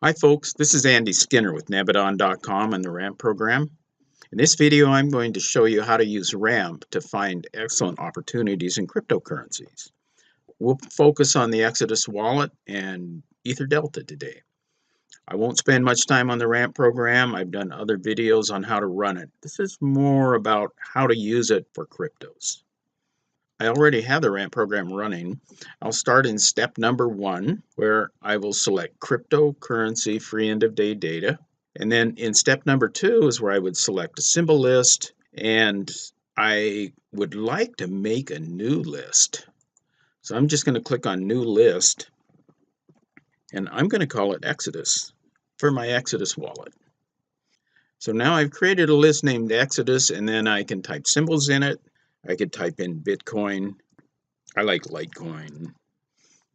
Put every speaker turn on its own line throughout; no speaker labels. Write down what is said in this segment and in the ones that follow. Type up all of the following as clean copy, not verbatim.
Hi folks, this is Andy Skinner with Nebadon.com and the RAMP program. In this video, I'm going to show you how to use RAMP to find excellent opportunities in cryptocurrencies. We'll focus on the Exodus wallet and EtherDelta today. I won't spend much time on the RAMP program. I've done other videos on how to run it. This is more about how to use it for cryptos. I already have the RAMP program running. I'll start in step number 1, where I will select cryptocurrency free end of day data. And then in step number 2 is where I would select a symbol list, and I would like to make a new list. So I'm just going to click on new list, and I'm going to call it Exodus for my Exodus wallet. So now I've created a list named Exodus, and then I can type symbols in it. I could type in Bitcoin. I like Litecoin.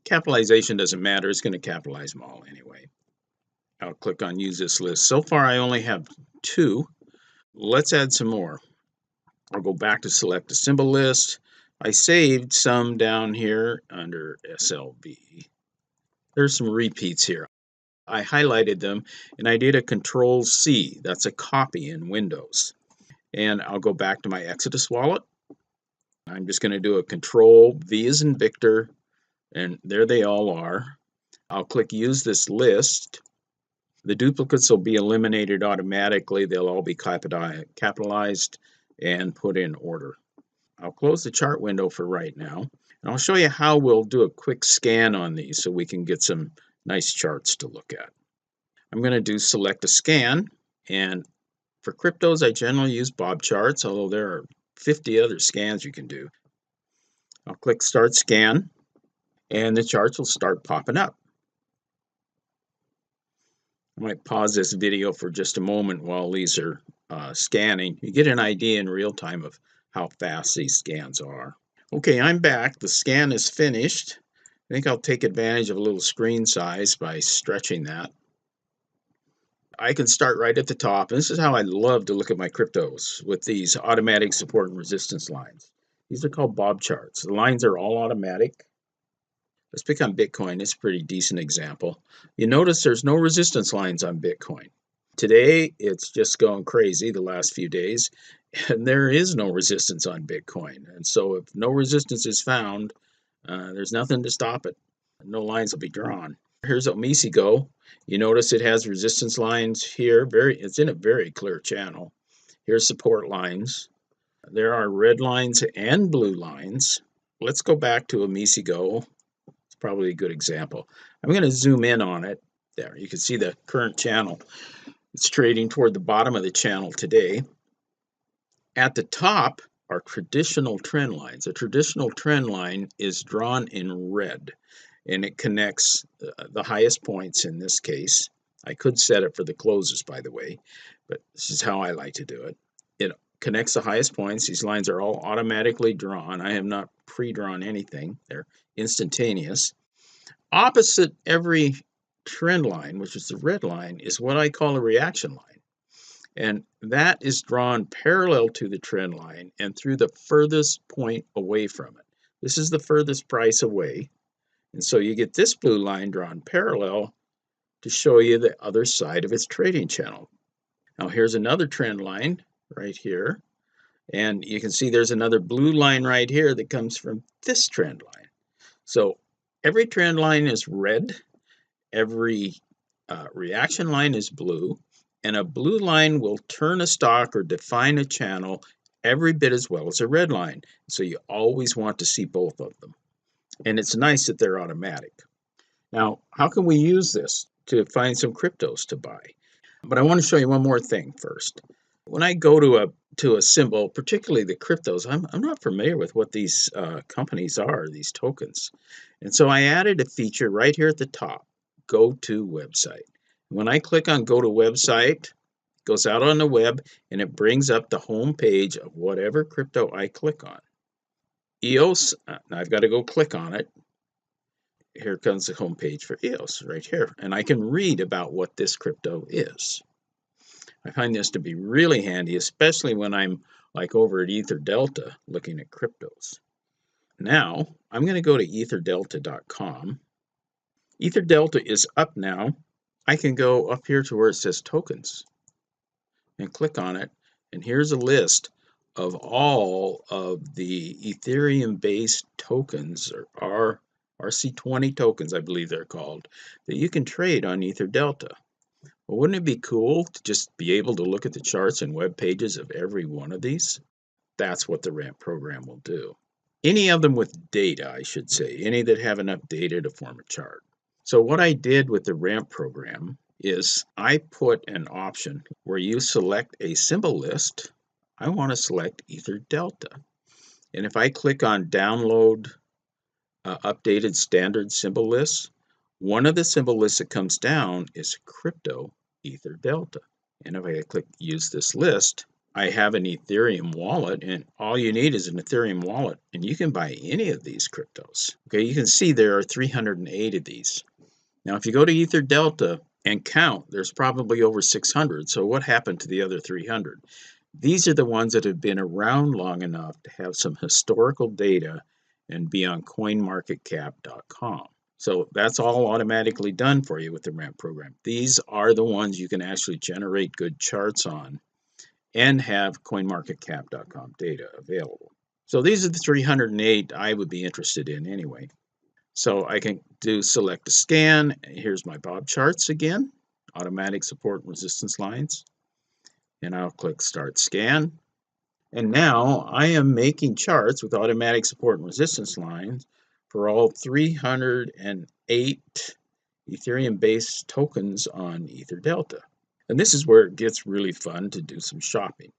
Capitalization doesn't matter. It's going to capitalize them all anyway. I'll click on use this list. So far I only have 2. Let's add some more. I'll go back to select a symbol list. I saved some down here under SLB. There's some repeats here. I highlighted them and I did a Control-C. That's a copy in Windows. And I'll go back to my Exodus wallet. I'm just going to do a Control-V as in Victor, and there they all are. I'll click use this list. The duplicates will be eliminated automatically. They'll all be capitalized and put in order. I'll close the chart window for right now, and I'll show you how we'll do a quick scan on these so we can get some nice charts to look at. I'm going to do select a scan, and for cryptos I generally use Bob charts, although there are 50 other scans you can do. I'll click start scan, and the charts will start popping up. I might pause this video for just a moment while these are scanning. You get an idea in real time of how fast these scans are. Okay, I'm back. The scan is finished. I think I'll take advantage of a little screen size by stretching that. I can start right at the top. This is how I love to look at my cryptos, with these automatic support and resistance lines. These are called Bob charts. The lines are all automatic. Let's pick on Bitcoin. It's a pretty decent example. You notice there's no resistance lines on Bitcoin. Today, it's just going crazy the last few days, and there is no resistance on Bitcoin. And so if no resistance is found, there's nothing to stop it. No lines will be drawn. Here's Omisigo. You notice it has resistance lines here. It's in a very clear channel. Here's support lines. There are red lines and blue lines. Let's go back to Omisigo. It's probably a good example. I'm going to zoom in on it. There, you can see the current channel. It's trading toward the bottom of the channel today. At the top are traditional trend lines. A traditional trend line is drawn in red, and it connects the highest points in this case. I could set it for the closes, by the way, but this is how I like to do it. It connects the highest points. These lines are all automatically drawn. I have not pre-drawn anything. They're instantaneous. Opposite every trend line, which is the red line, is what I call a reaction line. And that is drawn parallel to the trend line and through the furthest point away from it. This is the furthest price away. And so you get this blue line drawn parallel to show you the other side of its trading channel. Now here's another trend line right here. And you can see there's another blue line right here that comes from this trend line. So every trend line is red. Every reaction line is blue. And a blue line will turn a stock or define a channel every bit as well as a red line. So you always want to see both of them. And it's nice that they're automatic. Now, how can we use this to find some cryptos to buy? But I want to show you one more thing first. When I go to a symbol, particularly the cryptos, I'm not familiar with what these companies are, these tokens. And so I added a feature right here at the top, go to website. When I click on go to website, it goes out on the web and it brings up the home page of whatever crypto I click on. EOS, I've got to go click on it. Here comes the home page for EOS right here. And I can read about what this crypto is. I find this to be really handy, especially when I'm like over at EtherDelta looking at cryptos. Now, I'm going to go to EtherDelta.com. EtherDelta is up now. I can go up here to where it says tokens and click on it, and here's a list of all of the Ethereum-based tokens, or RC20 tokens, I believe they're called, that you can trade on EtherDelta. Well, wouldn't it be cool to just be able to look at the charts and web pages of every one of these? That's what the ramp program will do. Any of them with data, I should say, any that have enough data to form a chart. So what I did with the ramp program is I put an option where you select a symbol list. I want to select EtherDelta. And if I click on download updated standard symbol lists, one of the symbol lists that comes down is crypto EtherDelta. And if I click use this list, I have an Ethereum wallet, and all you need is an Ethereum wallet, and you can buy any of these cryptos. Okay, you can see there are 308 of these. Now, if you go to EtherDelta and count, there's probably over 600. So what happened to the other 300? These are the ones that have been around long enough to have some historical data and be on CoinMarketCap.com. So that's all automatically done for you with the ramp program. These are the ones you can actually generate good charts on and have CoinMarketCap.com data available. So these are the 308 I would be interested in anyway. So I can do select a scan. Here's my Bob charts again, automatic support and resistance lines. And I'll click start scan. And now I am making charts with automatic support and resistance lines for all 308 Ethereum-based tokens on EtherDelta. And this is where it gets really fun to do some shopping.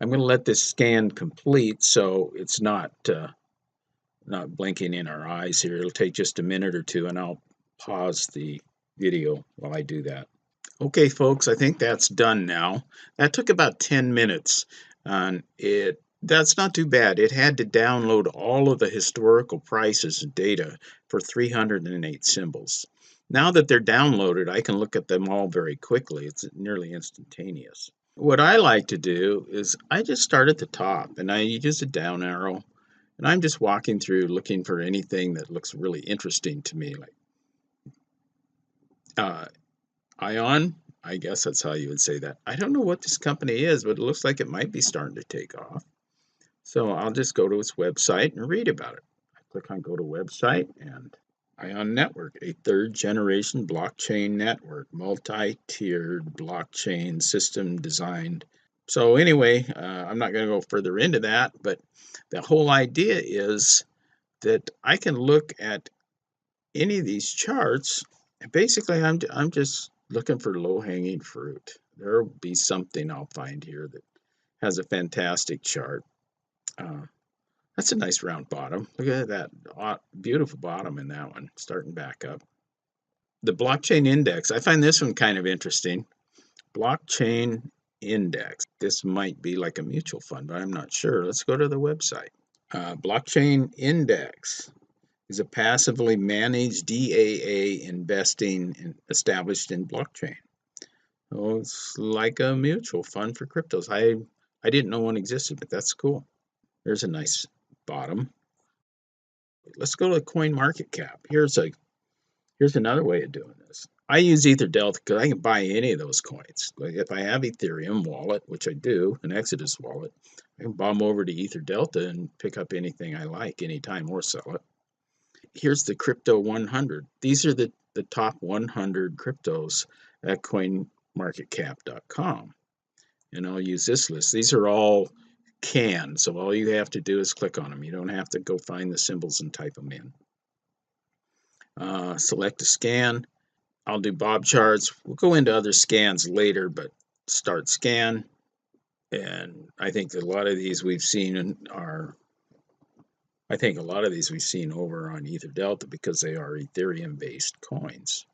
I'm going to let this scan complete so it's not blinking in our eyes here. It'll take just a minute or two, and I'll pause the video while I do that. Okay, folks, I think that's done now. That took about 10 minutes. That's not too bad. It had to download all of the historical prices and data for 308 symbols. Now that they're downloaded, I can look at them all very quickly. It's nearly instantaneous. What I like to do is I just start at the top and I use a down arrow, and I'm just walking through looking for anything that looks really interesting to me, like Ion. I guess that's how you would say that. I don't know what this company is, but it looks like it might be starting to take off. So I'll just go to its website and read about it. I click on go to website, and Ion Network, a third generation blockchain network, multi-tiered blockchain system designed. So anyway, I'm not going to go further into that, but the whole idea is that I can look at any of these charts, and basically I'm just looking for low-hanging fruit. There'll be something I'll find here that has a fantastic chart. That's a nice round bottom. Look at that beautiful bottom in that one, starting back up. The blockchain index, I find this one kind of interesting. Blockchain index. This might be like a mutual fund, but I'm not sure. Let's go to the website. Blockchain index is a passively managed DAA investing established in blockchain. Oh, it's like a mutual fund for cryptos. I didn't know one existed, but that's cool. There's a nice bottom. Let's go to CoinMarketCap. Here's another way of doing this. I use EtherDelta because I can buy any of those coins. Like if I have Ethereum wallet, which I do, an Exodus wallet, I can bomb over to EtherDelta and pick up anything I like anytime or sell it. Here's the crypto 100. These are the top 100 cryptos at CoinMarketCap.com. And I'll use this list. These are all canned, so all you have to do is click on them. You don't have to go find the symbols and type them in. Select a scan. I'll do Bob charts. We'll go into other scans later, but start scan. And I think a lot of these we've seen over on EtherDelta because they are Ethereum-based coins.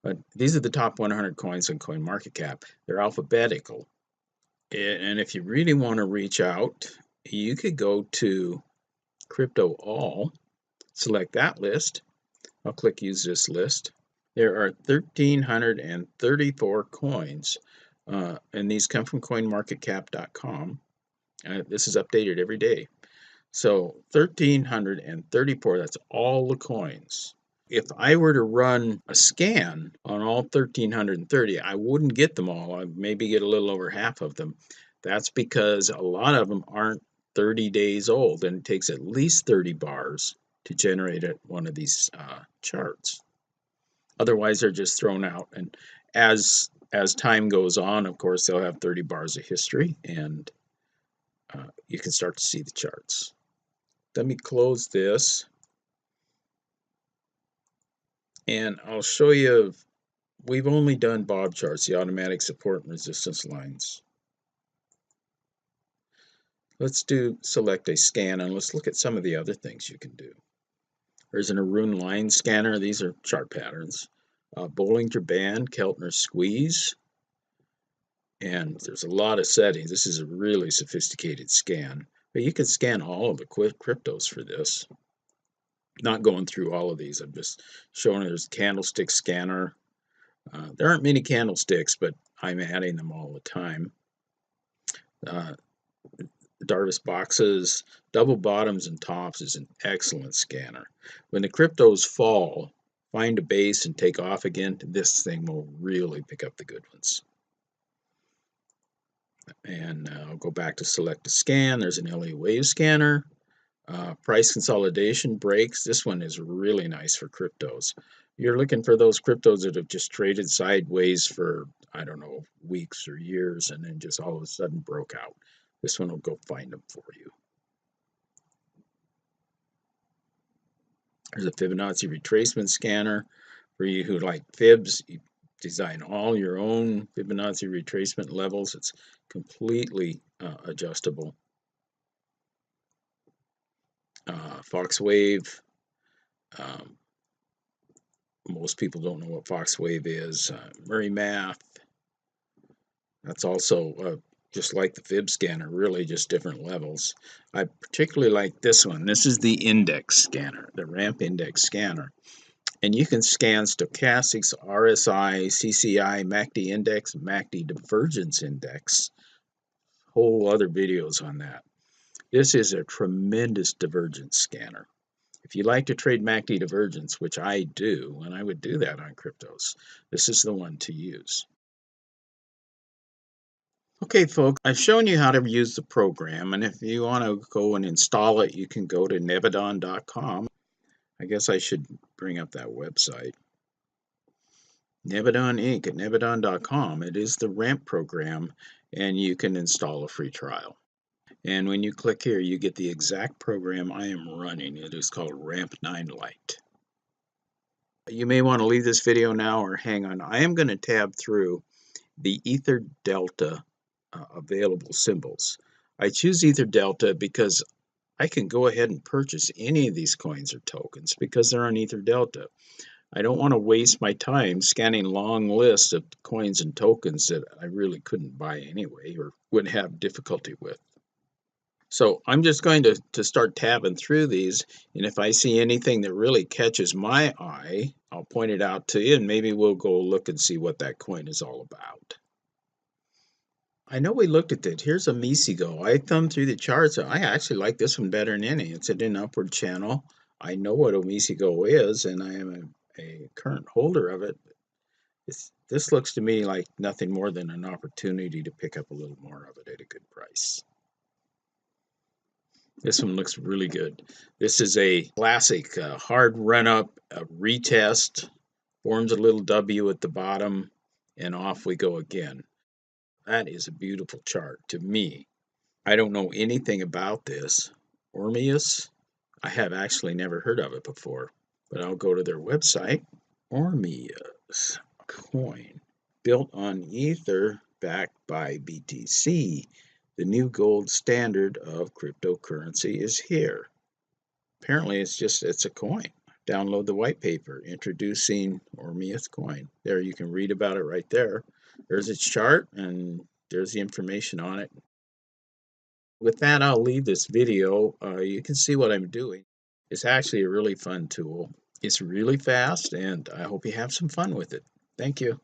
But these are the top 100 coins on CoinMarketCap. They're alphabetical. And if you really want to reach out, you could go to Crypto All, select that list. I'll click Use This List. There are 1,334 coins, and these come from CoinMarketCap.com. This is updated every day. So 1,334, that's all the coins. if I were to run a scan on all 1,330, I wouldn't get them all. I'd maybe get a little over half of them. That's because a lot of them aren't 30 days old, and it takes at least 30 bars to generate one of these charts. Otherwise, they're just thrown out. And as time goes on, of course, they'll have 30 bars of history, and you can start to see the charts. Let me close this, and I'll show you. We've only done bob charts, the automatic support and resistance lines. Let's select a scan, and let's look at some of the other things you can do. There's an Arun line scanner. These are chart patterns. Bollinger Band, Keltner Squeeze, and there's a lot of settings. This is a really sophisticated scan, but you can scan all of the cryptos for this. Not going through all of these. I'm just showing there's a candlestick scanner. There aren't many candlesticks, but I'm adding them all the time. Darvis boxes, double bottoms and tops is an excellent scanner. When the cryptos fall, find a base and take off again, this thing will really pick up the good ones. And I'll go back to select a scan. There's an LA wave scanner. Price consolidation breaks. This one is really nice for cryptos. You're looking for those cryptos that have just traded sideways for, I don't know, weeks or years, and then just all of a sudden broke out. This one will go find them for you. There's a Fibonacci retracement scanner for you who like fibs. You design all your own Fibonacci retracement levels. It's completely adjustable. Fox Wave. Most people don't know what Fox Wave is. Murray Math. That's also just like the fib scanner, really just different levels. I particularly like this one. This is the index scanner, the ramp index scanner. And you can scan stochastics, RSI, CCI, MACD index, MACD divergence index. Whole other videos on that. This is a tremendous divergence scanner. If you like to trade MACD divergence, which I do, and I would do that on cryptos, this is the one to use. Okay, folks, I've shown you how to use the program, and if you want to go and install it, you can go to nebadon.com. I guess I should bring up that website. Nebadon Inc. at nebadon.com. It is the ramp program, and you can install a free trial. And when you click here, you get the exact program I am running. It is called Ramp 9 Lite. You may want to leave this video now or hang on. I am going to tab through the EtherDelta available symbols. I choose EtherDelta because I can go ahead and purchase any of these coins or tokens because they're on EtherDelta. I don't want to waste my time scanning long lists of coins and tokens that I really couldn't buy anyway or would have difficulty with. So I'm just going to start tabbing through these, and if I see anything that really catches my eye, I'll point it out to you, and maybe we'll go look and see what that coin is all about. I know we looked at it. Here's a Misigo. I thumbed through the charts. I actually like this one better than any. It's in an upward channel. I know what a Misigo is, and I am a current holder of it. This looks to me like nothing more than an opportunity to pick up a little more of it at a good price. This one looks really good. This is a classic hard run-up, retest, forms a little W at the bottom, and off we go again. That is a beautiful chart to me. I don't know anything about this. Ormeus, I have actually never heard of it before, but I'll go to their website. Ormeus coin, built on Ether, backed by BTC. The new gold standard of cryptocurrency is here. Apparently it's a coin. Download the white paper introducing Ormeus coin. There, you can read about it right there. There's its chart and there's the information on it. With that, I'll leave this video. You can see what I'm doing. It's actually a really fun tool. It's really fast, and I hope you have some fun with it. Thank you.